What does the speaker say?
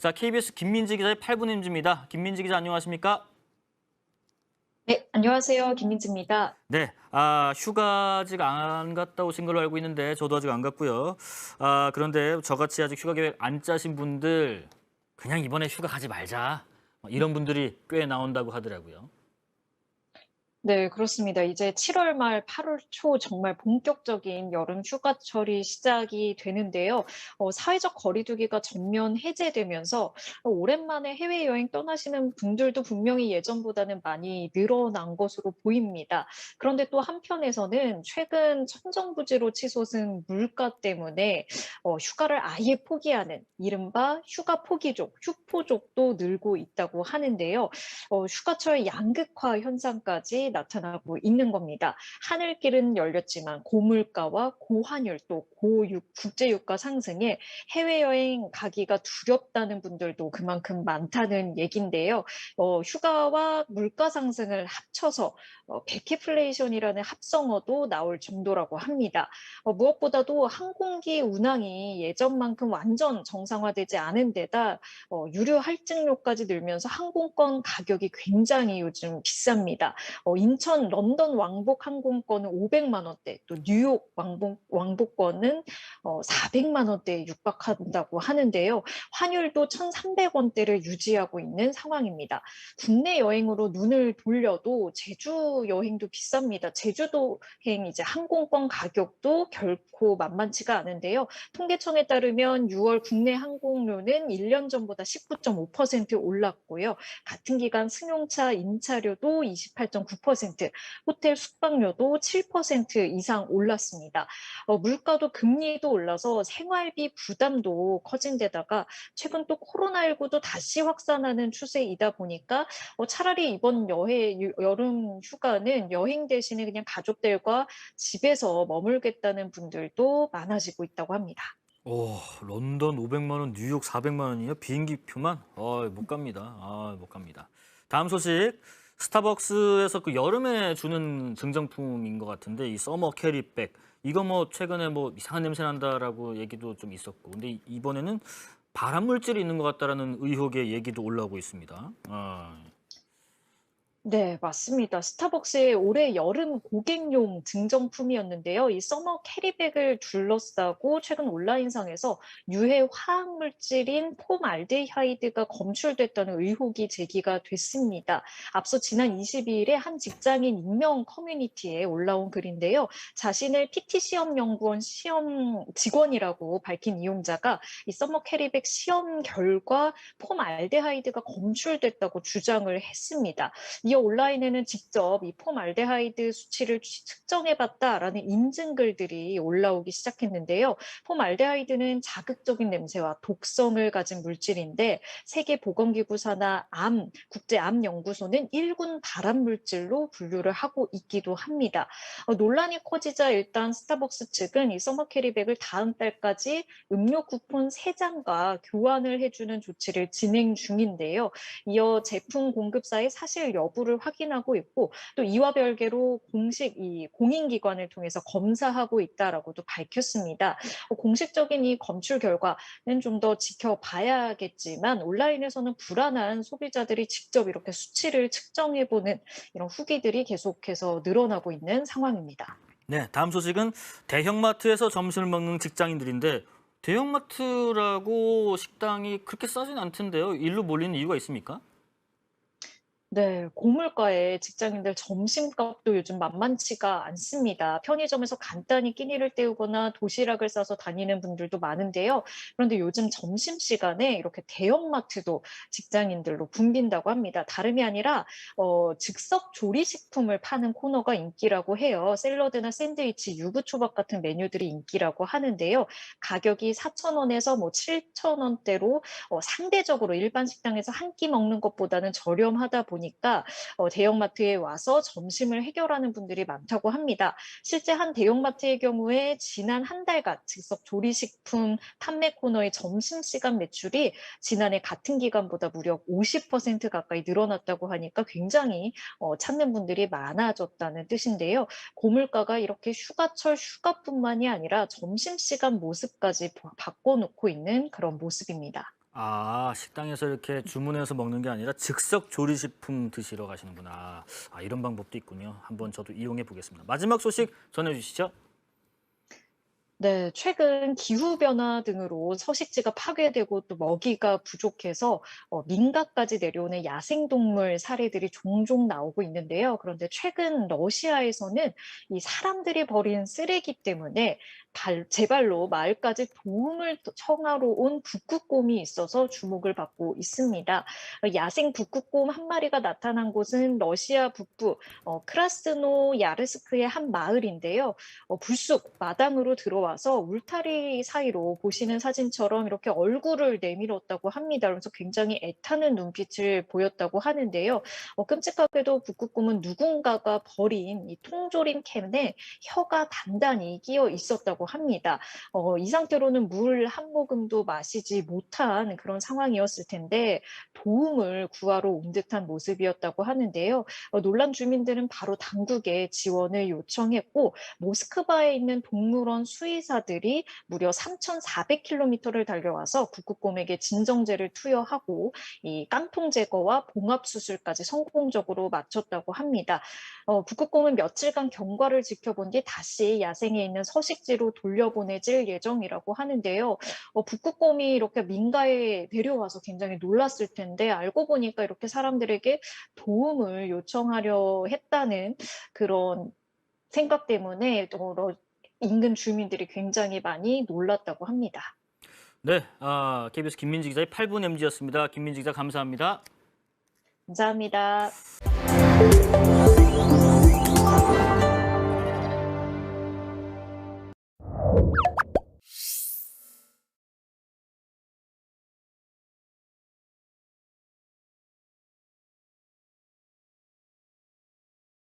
자, KBS 김민지 기자의 8분 인지입니다. 김민지 기자 안녕하십니까? 네, 안녕하세요. 김민지입니다. 네, 휴가 아직 안 갔다 오신 걸로 알고 있는데 저도 아직 안 갔고요. 그런데 저같이 아직 휴가 계획 안 짜신 분들 그냥 이번에 휴가 가지 말자. 이런 분들이 꽤 나온다고 하더라고요. 네, 그렇습니다. 이제 7월 말 8월 초 정말 본격적인 여름 휴가철이 시작이 되는데요. 사회적 거리두기가 전면 해제되면서 오랜만에 해외여행 떠나시는 분들도 분명히 예전보다는 많이 늘어난 것으로 보입니다. 그런데 또 한편에서는 최근 천정부지로 치솟은 물가 때문에 휴가를 아예 포기하는 이른바 휴가 포기족, 휴포족도 늘고 있다고 하는데요. 휴가철 양극화 현상까지 나타나고 있는 겁니다. 하늘길은 열렸지만 고물가와 고환율 또 국제유가 상승에 해외여행 가기가 두렵다는 분들도 그만큼 많다는 얘긴데요. 휴가와 물가 상승을 합쳐서 백해플레이션이라는 합성어도 나올 정도라고 합니다. 무엇보다도 항공기 운항이 예전만큼 완전 정상화되지 않은 데다 유료 할증료까지 늘면서 항공권 가격이 굉장히 요즘 비쌉니다. 인천, 런던 왕복 항공권은 500만 원대, 또 뉴욕 왕복권은 400만 원대에 육박한다고 하는데요. 환율도 1,300원대를 유지하고 있는 상황입니다. 국내 여행으로 눈을 돌려도 제주 여행도 비쌉니다. 제주도행 이제 항공권 가격도 결코 만만치가 않은데요. 통계청에 따르면 6월 국내 항공료는 1년 전보다 19.5% 올랐고요. 같은 기간 승용차 임차료도 28.9%, 호텔 숙박료도 7% 이상 올랐습니다. 물가도 금리도 올라서 생활비 부담도 커진 데다가 최근 또 코로나19도 다시 확산하는 추세이다 보니까 차라리 이번 여름 휴가는 여행 대신에 그냥 가족들과 집에서 머물겠다는 분들도 많아지고 있다고 합니다. 런던 500만 원, 뉴욕 400만 원이요? 비행기 표만? 못 갑니다. 못 갑니다. 다음 소식. 스타벅스에서 그 여름에 주는 증정품인 것 같은데 이 서머 캐리백. 이거 최근에 이상한 냄새 난다라고 얘기도 좀 있었고. 근데 이번에는 발암 물질이 있는 것 같다라는 의혹의 얘기도 올라오고 있습니다. 네, 맞습니다. 스타벅스의 올해 여름 고객용 증정품이었는데요. 이 서머 캐리백을 둘러싸고 최근 온라인상에서 유해 화학 물질인 폼알데하이드가 검출됐다는 의혹이 제기가 됐습니다. 앞서 지난 22일에 한 직장인 익명 커뮤니티에 올라온 글인데요. 자신을 PT 시험 연구원 시험 직원이라고 밝힌 이용자가 이 서머 캐리백 시험 결과 폼알데하이드가 검출됐다고 주장을 했습니다. 이어 온라인에는 직접 이 폼알데하이드 수치를 측정해봤다라는 인증글들이 올라오기 시작했는데요. 폼알데하이드는 자극적인 냄새와 독성을 가진 물질인데 세계보건기구 산하 국제암연구소는 1군 발암물질로 분류를 하고 있기도 합니다. 논란이 커지자 일단 스타벅스 측은 이 서머캐리백을 다음 달까지 음료 쿠폰 3장과 교환을 해주는 조치를 진행 중인데요. 이어 제품 공급사의 사실 여부를 확인하고 있고 또 이와 별개로 이 공인기관을 통해서 검사하고 있다라고도 밝혔습니다. 공식적인 이 검출 결과는 좀 더 지켜봐야겠지만 온라인에서는 불안한 소비자들이 직접 이렇게 수치를 측정해보는 이런 후기들이 계속해서 늘어나고 있는 상황입니다. 네, 다음 소식은 대형마트에서 점심을 먹는 직장인들인데 대형마트라고 식당이 그렇게 싸진 않던데요. 일로 몰리는 이유가 있습니까? 네, 고물가에 직장인들 점심값도 요즘 만만치가 않습니다. 편의점에서 간단히 끼니를 때우거나 도시락을 싸서 다니는 분들도 많은데요. 그런데 요즘 점심시간에 이렇게 대형마트도 직장인들로 붐빈다고 합니다. 다름이 아니라 즉석 조리식품을 파는 코너가 인기라고 해요. 샐러드나 샌드위치, 유부초밥 같은 메뉴들이 인기라고 하는데요. 가격이 4,000원에서 7,000원대로 상대적으로 일반 식당에서 한 끼 먹는 것보다는 저렴하다 보니까 대형마트에 와서 점심을 해결하는 분들이 많다고 합니다. 실제 한 대형마트의 경우에 지난 한 달간 즉석 조리식품 판매 코너의 점심시간 매출이 지난해 같은 기간보다 무려 50% 가까이 늘어났다고 하니까 굉장히 찾는 분들이 많아졌다는 뜻인데요. 고물가가 이렇게 휴가철 휴가뿐만이 아니라 점심시간 모습까지 바꿔놓고 있는 그런 모습입니다. 아, 식당에서 이렇게 주문해서 먹는 게 아니라 즉석 조리식품 드시러 가시는구나. 아, 이런 방법도 있군요. 한번 저도 이용해 보겠습니다. 마지막 소식 전해주시죠. 네, 최근 기후변화 등으로 서식지가 파괴되고 또 먹이가 부족해서 민가까지 내려오는 야생동물 사례들이 종종 나오고 있는데요. 그런데 최근 러시아에서는 이 사람들이 버린 쓰레기 때문에 제 발로 마을까지 도움을 청하러 온 북극곰이 있어서 주목을 받고 있습니다. 야생 북극곰 한 마리가 나타난 곳은 러시아 북부 크라스노 야르스크의 한 마을인데요. 불쑥 마당으로 들어와서 울타리 사이로 보시는 사진처럼 이렇게 얼굴을 내밀었다고 합니다. 그래서 굉장히 애타는 눈빛을 보였다고 하는데요. 끔찍하게도 북극곰은 누군가가 버린 이 통조림 캔에 혀가 단단히 끼어 있었다고 합니다. 이 상태로는 물 한 모금도 마시지 못한 그런 상황이었을 텐데 도움을 구하러 온 듯한 모습이었다고 하는데요. 놀란 주민들은 바로 당국에 지원을 요청했고 모스크바에 있는 동물원 수의사들이 무려 3,400km를 달려와서 북극곰에게 진정제를 투여하고 이 깡통 제거와 봉합 수술까지 성공적으로 마쳤다고 합니다. 북극곰은 며칠간 경과를 지켜본 뒤 다시 야생에 있는 서식지로 돌려보내질 예정이라고 하는데요. 북극곰이 이렇게 민가에 데려와서 굉장히 놀랐을 텐데 알고 보니까 이렇게 사람들에게 도움을 요청하려 했다는 그런 생각 때문에 인근 주민들이 굉장히 많이 놀랐다고 합니다. 네, KBS 김민지 기자의 8분 MG였습니다. 김민지 기자 감사합니다. 감사합니다.